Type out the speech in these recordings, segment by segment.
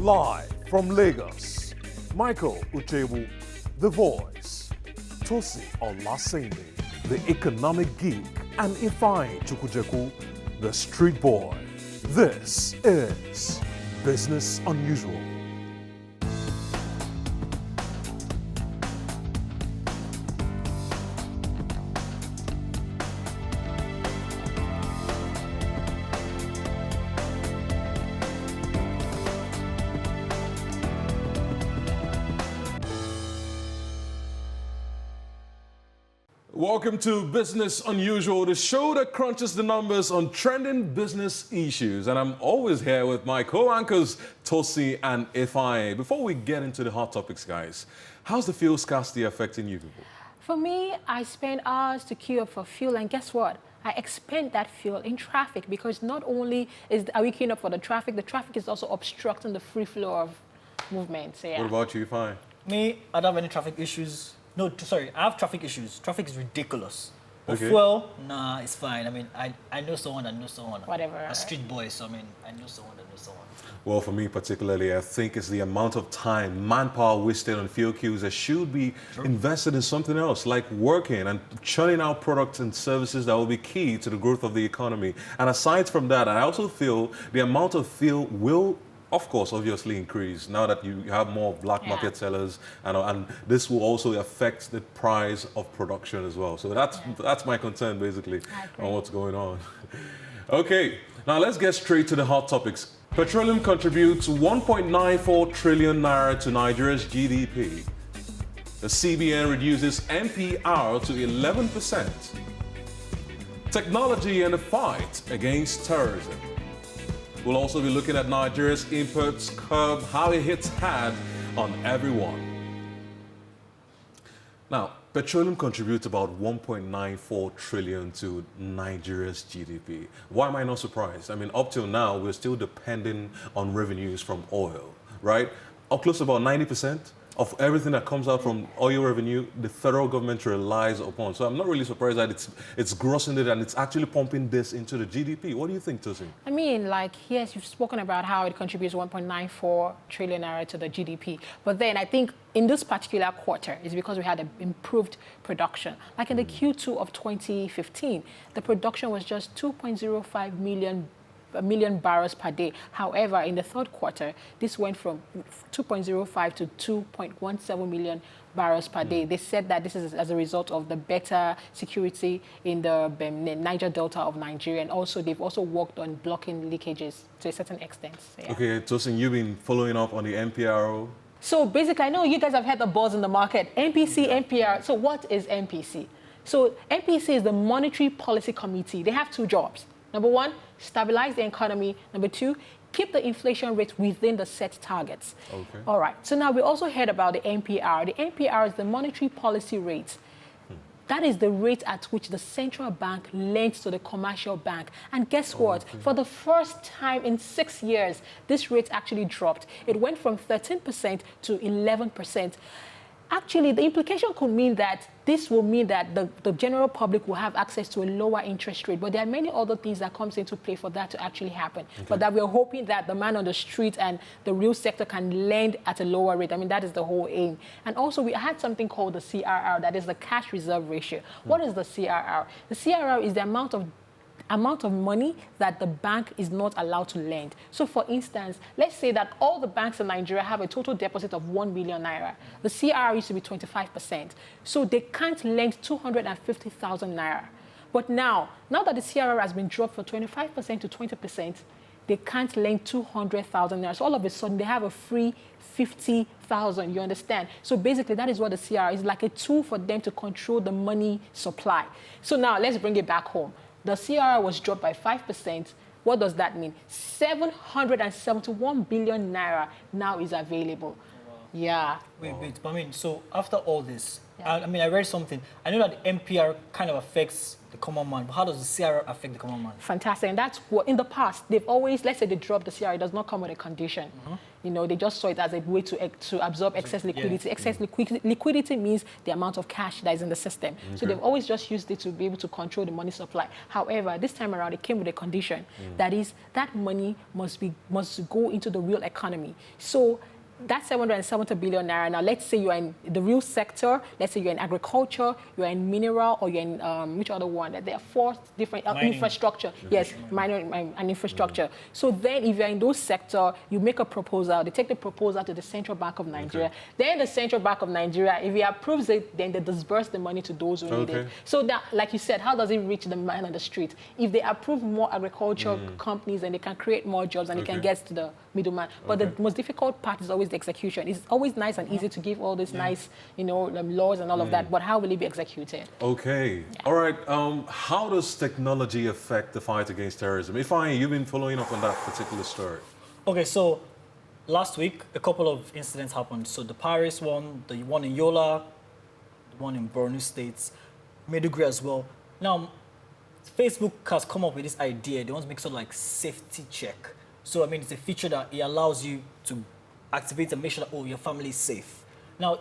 Live from Lagos, Michael Uchebu, The Voice, Tosi Olasende, the economic geek, and Ifeanyi Chukwujeku, the street boy. This is Business Unusual. Welcome to Business Unusual, the show that crunches the numbers on trending business issues. And I'm always here with my co-anchors, Tosi and Ifeanyi. Before we get into the hot topics, guys, how's the fuel scarcity affecting you people? For me, I spend hours to queue up for fuel, and guess what? I expend that fuel in traffic, because not only are we queuing up for the traffic is also obstructing the free flow of movement. So, yeah. What about you, Ifeanyi? Me, I don't have any traffic issues. No, sorry, I have traffic issues. Traffic is ridiculous. But Okay. fuel, nah, it's fine. I mean, I know someone that knows someone. Whatever. A street boy, so I mean, I know someone that knows someone. Well, for me particularly, I think it's the amount of time, manpower wasted on fuel queues that should be invested in something else, like working and churning out products and services that will be key to the growth of the economy. And aside from that, I also feel the amount of fuel will, of course, obviously increase now that you have more black market sellers, and this will also affect the price of production as well. So that's my concern basically on what's going on. Okay, now let's get straight to the hot topics. Petroleum contributes 1.94 trillion naira to Nigeria's GDP. The CBN reduces NPR to 11%. Technology and the fight against terrorism. We'll also be looking at Nigeria's imports curb, how it hits hard on everyone. Now, petroleum contributes about 1.94 trillion to Nigeria's GDP. Why am I not surprised? I mean, up till now, we're still depending on revenues from oil, right? Up close to about 90% of everything that comes out from oil revenue, the federal government relies upon. So I'm not really surprised that it's grossing it and it's actually pumping this into the GDP. What do you think, Tosin? I mean, like, yes, you've spoken about how it contributes 1.94 trillion naira to the GDP. But then I think in this particular quarter, it's because we had an improved production. Like in the Q2 of 2015, the production was just 2.05 million barrels per day. However, in the third quarter, this went from 2.05 to 2.17 million barrels per day. They said that this is as a result of the better security in the Niger Delta of Nigeria, and also they've also worked on blocking leakages to a certain extent. So, yeah. Okay, Tosin, you've been following up on the NPRO. So basically, I know you guys have had the buzz in the market. MPC, NPR. So what is MPC? So MPC is the Monetary Policy Committee. They have two jobs. Number one, stabilize the economy. Number two, keep the inflation rate within the set targets. Okay. All right. So now we also heard about the NPR. The NPR is the monetary policy rate. That is the rate at which the central bank lends to the commercial bank. And guess what? For the first time in 6 years, this rate actually dropped. It went from 13% to 11%. Actually, the implication could mean that this will mean that the general public will have access to a lower interest rate. But there are many other things that comes into play for that to actually happen. Okay. But that we're hoping that the man on the street and the real sector can lend at a lower rate. I mean, that is the whole aim. And also, we had something called the CRR, that is the cash reserve ratio. What is the CRR? The CRR is the amount of money that the bank is not allowed to lend. So for instance, let's say that all the banks in Nigeria have a total deposit of 1 million naira. The CRR used to be 25%. So they can't lend 250,000 naira. But now that the CRR has been dropped from 25% to 20%, they can't lend 200,000 naira. So all of a sudden, they have a free 50,000, you understand? So basically, that is what the CRR is, like a tool for them to control the money supply. So now let's bring it back home. The CRR was dropped by 5%. What does that mean? 771 billion naira now is available. Yeah. Wait. But I mean, so after all this, Yeah. I mean, I read something. I know that the MPR kind of affects the common man, but how does the CRR affect the common man? Fantastic. And that's what, in the past, they've always, let's say they drop the CRR, it does not come with a condition. You know, they just saw it as a way to absorb excess liquidity. Excess liquidity means the amount of cash that is in the system. So they've always just used it to be able to control the money supply. However, this time around, it came with a condition. That is, that money must go into the real economy. So that's 770 billion naira. Now, let's say you're in the real sector. Let's say you're in agriculture, you're in mineral, or you're in which other one? There are 4 different infrastructure. Yes, mining and infrastructure. So then, if you're in those sector, you make a proposal. They take the proposal to the Central Bank of Nigeria. Then the Central Bank of Nigeria, if he approves it, then they disburse the money to those who need it. So that, like you said, how does it reach the man on the street? If they approve more agricultural companies, then they can create more jobs and it can get to the middleman. But the most difficult part is always the execution. It's always nice and easy to give all these nice, you know, laws and all of that, but how will it be executed? Okay. All right. How does technology affect the fight against terrorism? Ifeanyi, you've been following up on that particular story. Okay, so last week, a couple of incidents happened. So the Paris one, the one in Yola, the one in Borno State, Maiduguri as well. Now, Facebook has come up with this idea. They want to make sort of like safety check. So, I mean, it's a feature that it allows you to activate and make sure that, oh, your family is safe. Now,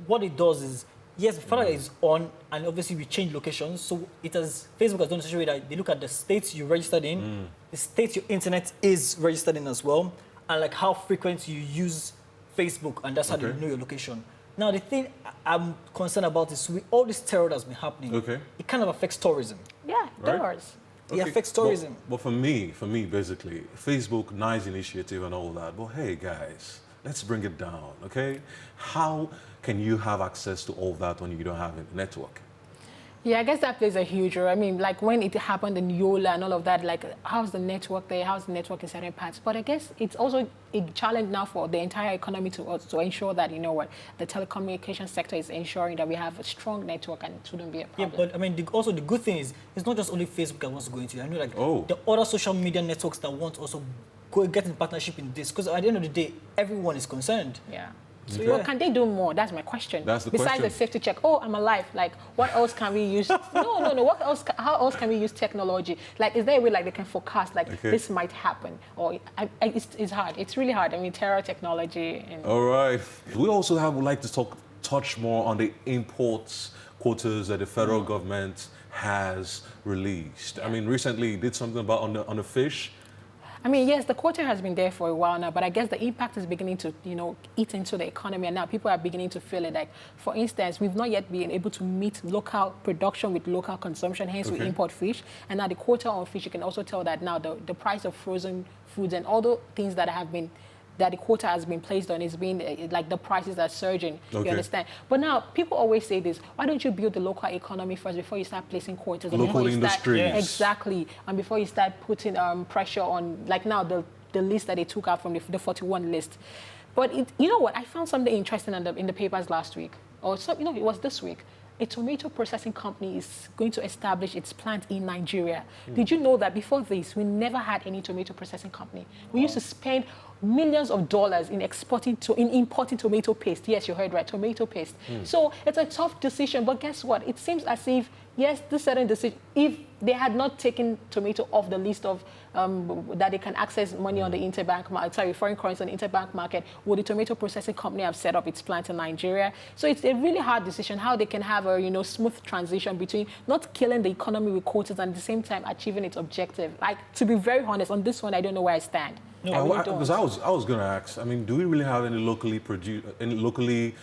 what it does is, yes, the fact that it's on, and obviously we change locations, so Facebook has done it such a way that they look at the states you registered in, the states your internet is registered in as well, and like how frequent you use Facebook, and that's how they know your location. Now, the thing I'm concerned about is with all this terror that's been happening, it kind of affects tourism. Yeah, it does. It affects tourism. But for me, basically, Facebook, nice initiative and all that. But hey, guys, let's bring it down, okay? How can you have access to all that when you don't have a network? Yeah, I guess that plays a huge role. I mean, like when it happened in Yola and all of that, like how's the network there? How's the network in certain parts? But I guess it's also a challenge now for the entire economy to ensure that, you know what, the telecommunication sector is ensuring that we have a strong network and it shouldn't be a problem. Yeah, but I mean, also the good thing is, it's not just only Facebook that wants to go into it. I know like the other social media networks that want to also get in partnership in this, because at the end of the day, everyone is concerned. Yeah. So well, can they do more? That's my question. That's the Besides question. the safety check, oh, I'm alive. Like, what else can we use? No. What else? How else can we use technology? Like, is there a way like they can forecast like this might happen? Or it's hard. It's really hard. I mean, terror technology. And all right. We also would like to touch more on the imports quotas that the federal government has released. I mean, recently did something about on the fish. I mean, yes, the quota has been there for a while now, but I guess the impact is beginning to, you know, eat into the economy, and now people are beginning to feel it. Like, for instance, we've not yet been able to meet local production with local consumption, hence we import fish. And now the quota on fish, you can also tell that now the price of frozen foods and all the things that have been that the quota has been placed on is being like the prices are surging. You understand? But now people always say this: why don't you build the local economy first before you start placing quotas? Local industries. Exactly, and before you start putting pressure on, like now the list that they took out from the 41 list. But you know what? I found something interesting in the papers last week, or so, you know, it was this week. A tomato processing company is going to establish its plant in Nigeria. Did you know that before this, we never had any tomato processing company? We used to spend millions of dollars in importing tomato paste. Yes, you heard right, tomato paste. So it's a tough decision, but guess what? It seems as if, yes, this certain decision, if they had not taken tomato off the list of that they can access money on the interbank market, sorry, foreign currency on the interbank market, would the tomato processing company have set up its plant in Nigeria? So it's a really hard decision how they can have a, you know, smooth transition between not killing the economy with quotas and at the same time achieving its objective. Like, to be very honest, on this one, I don't know where I stand. No, I was going to ask. I mean, do we really have any locally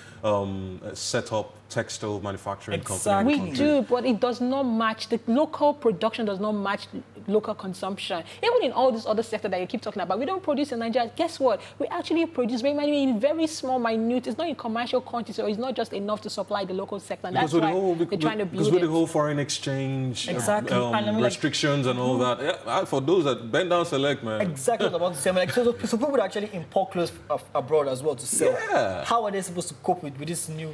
set up textile manufacturing company? We do, but it does not match. The local production does not match local consumption. Even in all this other sector that you keep talking about, we don't produce in Nigeria. Guess what? We actually produce in very small, minute. It's not in commercial quantity, or it's not just enough to supply the local sector. And that's why they're trying to build it. Because with the whole foreign exchange restrictions and all that, yeah, for those that bend down select, man. Exactly what I'm about to say. Like, so people would actually import clothes abroad as well to sell. Yeah. How are they supposed to cope with this new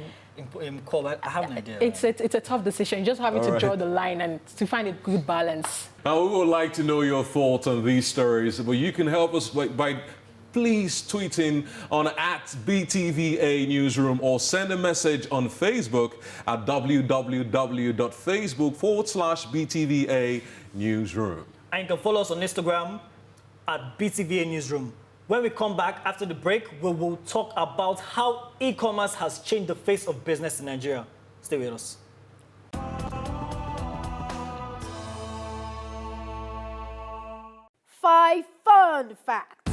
call? I have an idea. It's a tough decision. You just having to draw the line and to find a good balance. Now, we would like to know your thoughts on these stories, but you can help us by please tweet in on @BTVA Newsroom or send a message on Facebook at www.facebook.com/BTVA Newsroom. And you can follow us on Instagram at BTVA Newsroom. When we come back after the break, we will talk about how e-commerce has changed the face of business in Nigeria. Stay with us. 5 fun facts.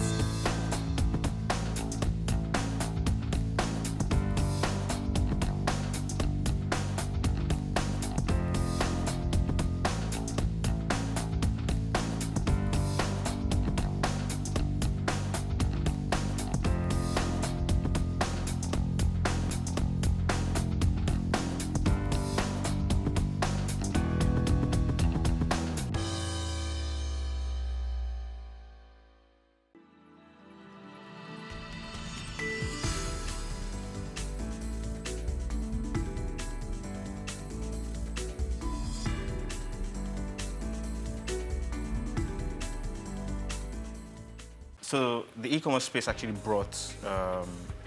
So the e-commerce space actually brought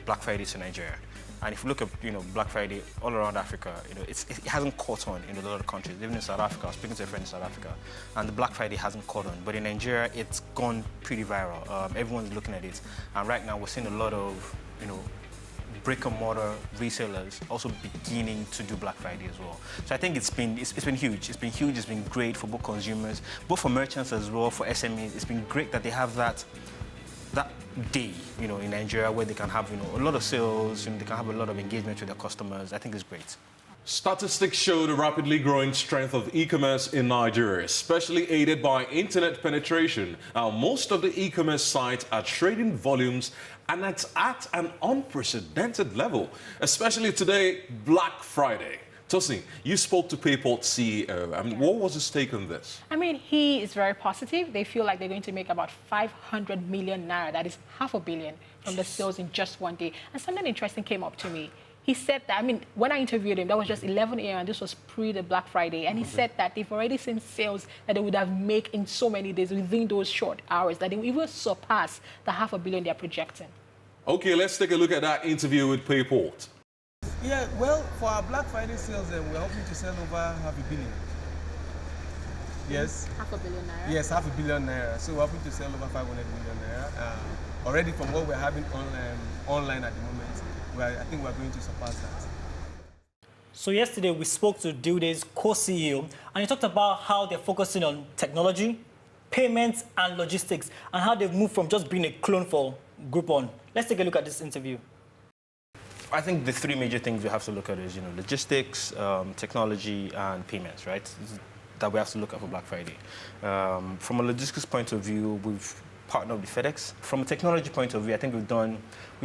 Black Friday to Nigeria. And if you look at Black Friday all around Africa, it hasn't caught on in a lot of countries. Even in South Africa, I was speaking to a friend in South Africa, and the Black Friday hasn't caught on. But in Nigeria, it's gone pretty viral. Everyone's looking at it, and right now we're seeing a lot of brick-and-mortar resellers also beginning to do Black Friday as well. So I think it's been huge. It's been huge. It's been great for both consumers, both for merchants as well, for SMEs. It's been great that they have that day, in Nigeria where they can have, a lot of sales, they can have a lot of engagement with their customers. I think it's great. Statistics show the rapidly growing strength of e-commerce in Nigeria, especially aided by internet penetration. Now, most of the e-commerce sites are trading volumes, and it's at an unprecedented level, especially today, Black Friday. Tosin, you spoke to PayPort CEO. What was his take on this? He is very positive. They feel like they're going to make about 500 million naira, that is $500 million, from the sales in just one day. And something interesting came up to me. He said that, when I interviewed him, that was just 11 a.m. and this was pre the Black Friday. And he said that they've already seen sales that they would have made in so many days within those short hours, that they will even surpass the $500 million they're projecting. Okay, let's take a look at that interview with PayPort. Yeah, well, for our Black Friday sales, we're hoping to sell over $500 million. Yes. $500 million naira? Yes, $500 million naira. So we're hoping to sell over 500 million naira. Already from what we're having online at the moment, I think we're going to surpass that. So yesterday we spoke to DueDay's co-CEO, and he talked about how they're focusing on technology, payments, and logistics, and how they've moved from just being a clone for Groupon. Let's take a look at this interview. I think the three major things we have to look at is, logistics, technology, and payments, right? That we have to look at for Black Friday. From a logistics point of view, we've partnered with FedEx. From a technology point of view, I think we've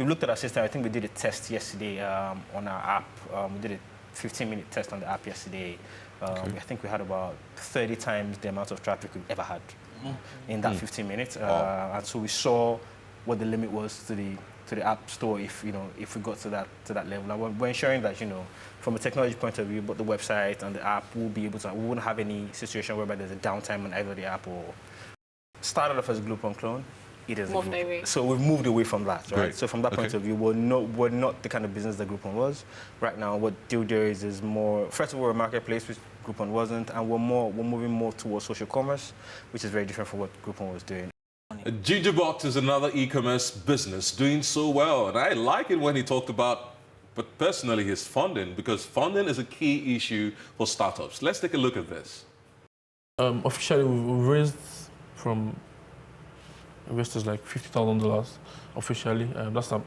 looked at our system. I think we did a test yesterday on our app. We did a 15-minute test on the app yesterday. I think we had about 30 times the amount of traffic we've ever had in that 15 minutes. And so we saw what the limit was to the app store if we got to that level. And we're ensuring that from a technology point of view, both the website and the app will be able to. We wouldn't have any situation whereby there's a downtime on either the app or. Started off as a Groupon clone. It is so we've moved away from that, right? Great. So from that point of view, we're not the kind of business that Groupon was. Right now, what DueDay is more. First of all, we're a marketplace, which Groupon wasn't, and we're moving more towards social commerce, which is very different from what Groupon was doing. GigaBox is another e-commerce business doing so well, and I like it when he talked about, but personally, his funding, because funding is a key issue for startups. Let's take a look at this. Officially, we've raised from investors like $50,000 officially. That's a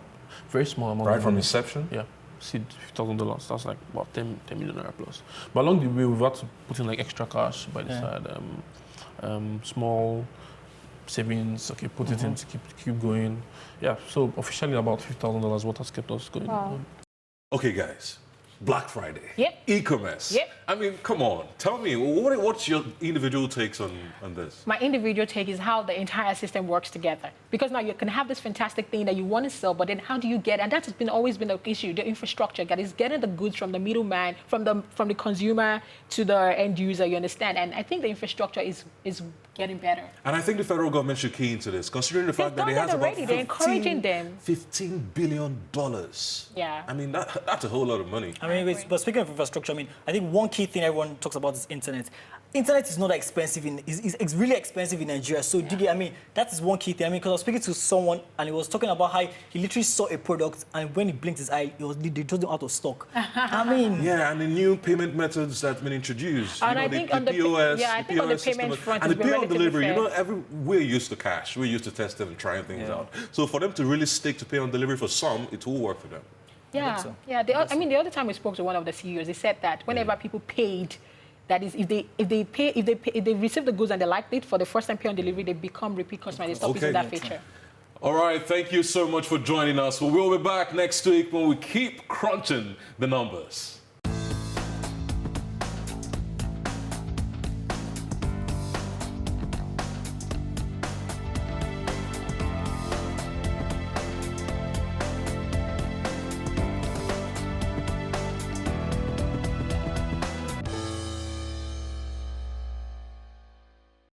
very small amount. Right from inception? Yeah, seed $50,000. That's like about 10 million naira plus. But along the way, we've had to put in like extra cash by the side, small savings. Okay, put it in to keep going. Yeah, so officially about $50,000 what has kept us going. Wow. Okay, guys. Black Friday. Yep. E-commerce. Yep. Come on. Tell me, what's your individual takes on this? My individual take is how the entire system works together. Because now you can have this fantastic thing that you want to sell, but then how do you get, and that has always been the issue, the infrastructure, that is getting the goods from the middleman, from the consumer to the end user, you understand? And I think the infrastructure is getting better. And I think the federal government should key into this, considering the fact that done it has that about already. They're encouraging them. $15 billion. Yeah. I mean, that's a whole lot of money. I mean, but speaking of infrastructure, I mean, I think one key thing everyone talks about is internet. Internet is not that expensive it's really expensive in Nigeria. So, I mean, that is one key thing. I mean, because I was speaking to someone and he was talking about how he literally saw a product and when he blinked his eye, they told him out of stock. I mean, yeah, and the new payment methods that have been introduced. And I think on the POS, I think on the system, payment front, and the it's been pay on delivery. relatively fair. We're used to cash. We're used to testing and trying things out. So for them to really stick to pay on delivery for some, it will work for them. Yeah, so. yeah. I mean, the other time we spoke to one of the CEOs, they said that whenever people paid, that is, if they receive the goods and they liked it for the first time pay on delivery, they become repeat customers. They stop using that feature. All right, thank you so much for joining us. We'll be back next week when we keep crunching the numbers.